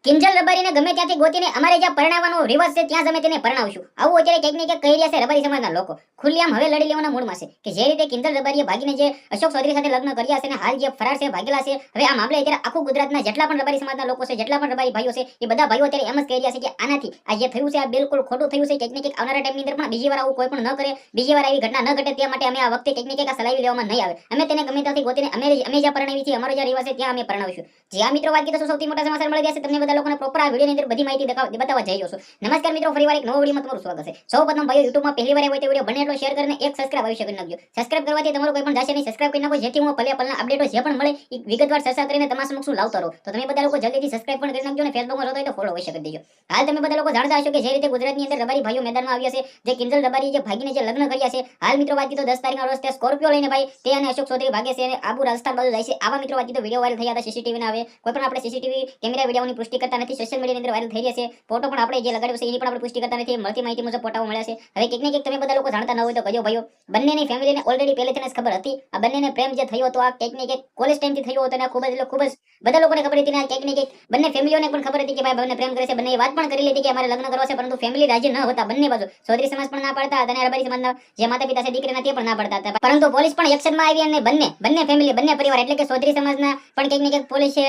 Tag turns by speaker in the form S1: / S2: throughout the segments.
S1: કિંજલ રબારીને ગમે ત્યાંથી ગોતીને અમારે જ્યાં પરણાવવાનો રિવાજ છે ત્યાં અમે તેને પરણાવશું. આવું અત્યારે કંઈક ને કંઈક કહી રહ્યા છે રબારી સમાજના લોકો. ખુલ્લેઆમ હવે લડી લેવાના મૂડમાં છે કે જે રીતે કિંજલ રબારીએ ભાગીને જે અશોક ચૌધરી સાથે લગ્ન કર્યા છે અને હાલ જે ફરાર છે, ભાગેલા છે, હવે આ મામલે અત્યારે આખું ગુજરાતના જેટલા પણ રબારી સમાજના લોકો છે, જેટલા પણ રબારી ભાઈઓ છે, એ બધા ભાઈઓ અત્યારે એમ જ કહી રહ્યા છે કે આનાથી આ જે થયું છે આ બિલકુલ ખોટું થયું છે. કંઈક ને કંઈક આવનારા ટાઈમની અંદર પણ બીજી વાર આવું કોઈ પણ ન કરે, બીજી વાર આવી ઘટના ન ઘટે તે માટે અમે આ વખતે કંઈક ને કંઈક આ સલાવી લેવામાં નહીં આવે. અમે તેને ગમે ત્યાંથી ગોતીને અમે જ્યાં પરણાવી છીએ, અમારો જ્યાં રિવાજ છે ત્યાં અમે પરણાવીશું. જે આ મિત્રો વાત કીધો સૌથી મોટા સમાચાર મળી રહ્યા છે તમને બધા લોકોને પ્રોપર આ વિડીયોની અંદર બધી માહિતી બતાવવા જઈ રહ્યો છું. નમસ્કાર મિત્રો, ફરીવાર એક નવો વિડીયોમાં તમારું સ્વાગત છે. સૌપ્રથમ ભાઈઓ યુટ્યુબમાં પહેલી વાર હોય તો વિડીયો બને એટલો શેર કરીને એક સબસ્ક્રાઇબ અવશ્ય કરી નાખજો. સબસ્ક્રાઇબ કરવાથી તમારું કોઈ પણ જાશે નહીં. સબસ્ક્રાઇબ કરી નાખો જેથી હું પલે પલના અપડેટો જે પણ મળે એ વિગતવાર ચર્ચા કરીને તમારા સમક્ષ લાવતો રહું. તો તમે બધા લોકો જલ્દીથી સબસ્ક્રાઇબ પણ કરી નાખજો અને ફેસબુકમાં જોતા હોય તો ફોલો અવશ્ય કરી દેજો. હાલ તમે બધા લોકો જાણતા હશો કે જે રીતે ગુજરાતની અંદર રબારી ભાઈઓ મેદાનમાં આવ્યા છે, જે કિંજલ રબારી જે ભાગીને જે લગ્ન કર્યા છે, હાલ મિત્રો વાત કીધો 10 તારીખના રોજ તે સ્કોર્પિયો લઈને ભાઈ તે અને અશોક ચૌધરી ભાગે છે અને આબુ રાજસ્થાન બાજુ જાય છે. આવા મિત્રો વાત કીધો વિડીયો વાયરલ થયા હતા સીસીટીવી ના. આવે કોઈ પણ આપણે સીસીટીવી કેમેરા વિડીયોની પુષ્ટિ કરતા નથી, સોશિયલ મીડિયાની અંદર વાયરલ થઈ રહ્યા છે. ફોટો પણ આપણે જે લગાડ્યો છે એની પણ આપણે પુષ્ટિ કરતા નથી. મળતી માહિતી મુજબ ફોટાઓ મળ્યા છે. હવે કંઈક ને કંઈક તમે બધા લોકો જાણતા ન હોય તો કહેજો ભાઈઓ, બંનેની ફેમિલીને ઓલરેડી પહેલેથી જ ખબર હતી. આ બંનેને પ્રેમ જે થયો હતો આ કંઈક ને કંઈક કોલેજ ટાઈમથી થયો હતો અને ખૂબ જ બધા લોકોને ખબર હતી ને કંઈક ને કંઈક બંને ફેમિલીઓને પણ ખબર હતી કે ભાઈ બંને પ્રેમ કરે છે. બંને વાત પણ કરી લીધી કે અમારે લગ્ન કરવા છે, પરંતુ ફેમિલી રાજી ન હતા બંને બાજુ. ચૌધરી સમાજ પણ ના પાડતા હતા અને રબારી સમાજના જે માતા પિતા છે દીકરીના તે પણ ના પાડતા હતા. પરંતુ પોલીસ પણ એક્શનમાં આવી અને બંને ફેમિલી બંને પરિવાર એટલે કે ચૌધરી સમાજના પણ કંઈક ને કંઈક પોલીસે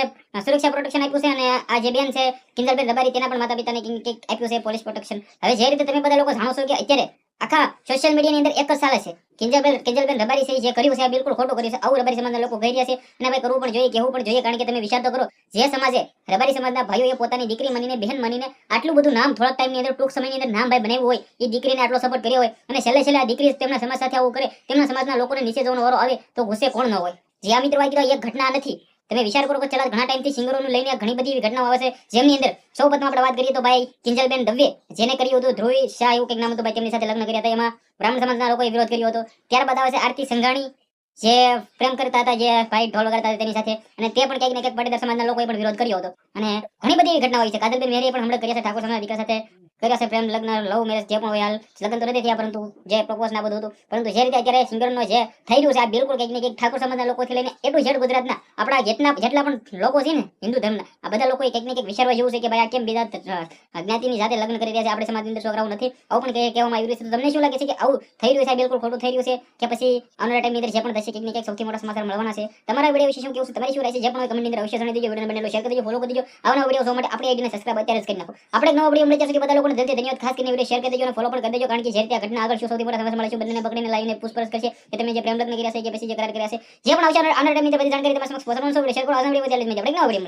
S1: સુરક્ષા પ્રોટેક્શન આપ્યું છે અને આ જે બેન છે કિંજલબેન રબારી તેના પણ માતા પિતાને કંઈક આપ્યું છે પોલીસ પ્રોટેક્શન. હવે જે રીતે તમે બધા લોકો જાણો છો કે અત્યારે આખા સોશિયલ મીડિયાની અંદર એક જ ચાલે છે કિંજલબેન રબારી છે જે કર્યું છે આ બિલકુલ ખોટું કર્યું છે. આવું રબારી સમાજના લોકો કહી રહ્યા છે અને ભાઈ કરવું પણ જોઈએ, કહેવું પણ જોઈએ. કારણ કે તમે વિચાર તો કરો, જે સમાજે રબારી સમાજના ભાઈઓએ પોતાની દીકરી માનીને બહેન માનીને આટલું બધું નામ થોડા ટાઈમની અંદર ટૂંક સમયની અંદર નામ ભાઈ બનાવ્યું હોય, એ દીકરીને આટલો સપોર્ટ કર્યો હોય અને છેલ્લે આ દીકરી તેમના સમાજ સાથે આવું કરે, તેમના સમાજના લોકોને નીચે જવાનો વારો આવે તો ગુસ્સે કોણ ન હોય. જે આ મિત્રો વાત કીધો એક ઘટના નથી. તમે વિચાર કરો કે છેલ્લા ઘણા ટાઈમથી સિંગરોનું લઈને ઘણી બધી એવી ઘટનાઓ આવે છે જેમની અંદર સૌપ્રથમ આપણે વાત કરીએ તો ભાઈ કિંજલબેન દવે જેને કર્યું હતું ધ્રુવી શાહ એવું કંઈક નામ હતું ભાઈ, તેમની સાથે લગ્ન કર્યા હતા. એમાં બ્રાહ્મણ સમાજના લોકોએ વિરોધ કર્યો હતો. ત્યારબાદ આવે છે આરતી સંઘાણી જે પ્રેમ કરતા હતા, જે ભાઈ ઢોલ વગાડતા હતા તેની સાથે, અને તે પણ ક્યાંક ને ક્યાંક પાટીદાર સમાજના લોકોએ પણ વિરોધ કર્યો હતો. અને ઘણી બધી એવી ઘટનાઓ હોય છે. કાજલબેન મેરીએ પણ હમણાં કર્યા છે ઠાકોર સમાજના દીકરા સાથે કર્યા છે પ્રેમ લગ્ન, લવ મેરેજ જે પણ હોય. હાલ લગ્ન તો નથી થયા પરંતુ જે પ્રપોઝ ના બધું હતું. પરંતુ જે રીતે અત્યારે સિંગરનો જે થઈ રહ્યું છે આ બિલકુલ કંઈક ને કંઈક ઠાકોર સમાજના લોકોથી લઈને એટલું ઝેડ ગુજરાતના આપણા જેટલા પણ લોકો છે ને હિન્દુ ધર્મના, આ બધા લોકોએ કંઈક ને કંઈક વિચારવા જેવું છે કે ભાઈ આ કેમ બીજા જ્ઞાતિની સાથે લગ્ન કરી રહ્યા છે, આપણે સમાજની અંદર છોકરાઓ નથી. આવું પણ કહેવામાં આવી રહ્યું છે. તો તમને શું લાગે છે કે આવું થઈ રહ્યું છે બિલકુલ ખોટું થઈ રહ્યું છે કે પછી આવનારા ટાઈમની અંદર જે પણ થશે કંઈક ને કંઈક સૌથી મોટા સમાચાર મળવાના છે? તમારા વિડીયો વિશે શું કેવું છે, તમારી શું રહેશે જે પણ કમેન્ટની અંદર અવશ્ય જણાવી દેજો. વિડીયોને બનેલો શેર કરી દેજો, ફોલો કરી દેજો. આવનારા વિડીયો જોવા માટે આપણી આઈડીને સબસ્ક્રાઇબ અત્યારે જ કરી નાખો. આપણે એક નવો વિડીયો મળી જશે કે બધા લોકોને દિલથી ધન્યવાદ. ખાસ કરીને વિડીયો શેર કરી દેજો અને ફોલો પણ કરી દેજો. કારણ કે જે રીતે આ ઘટના આગળ શું સૌથી મોટા સમાચાર મળે છે, બંનેને પકડીને લાવીને પૂછપરછ કરશે કે તમે જે પ્રેમ લગ્ન કર્યા છે કે પછી જે કરાર કર્યા છે, જે પણ આવશે આવનારા ટાઈમની અંદર બધી જાણકારી તમારા સમક્ષ પહોંચાડવાનો છે. શેર કરો. આજનો વિડીયો ચાલે જ આપણે એક નવો વિડીયો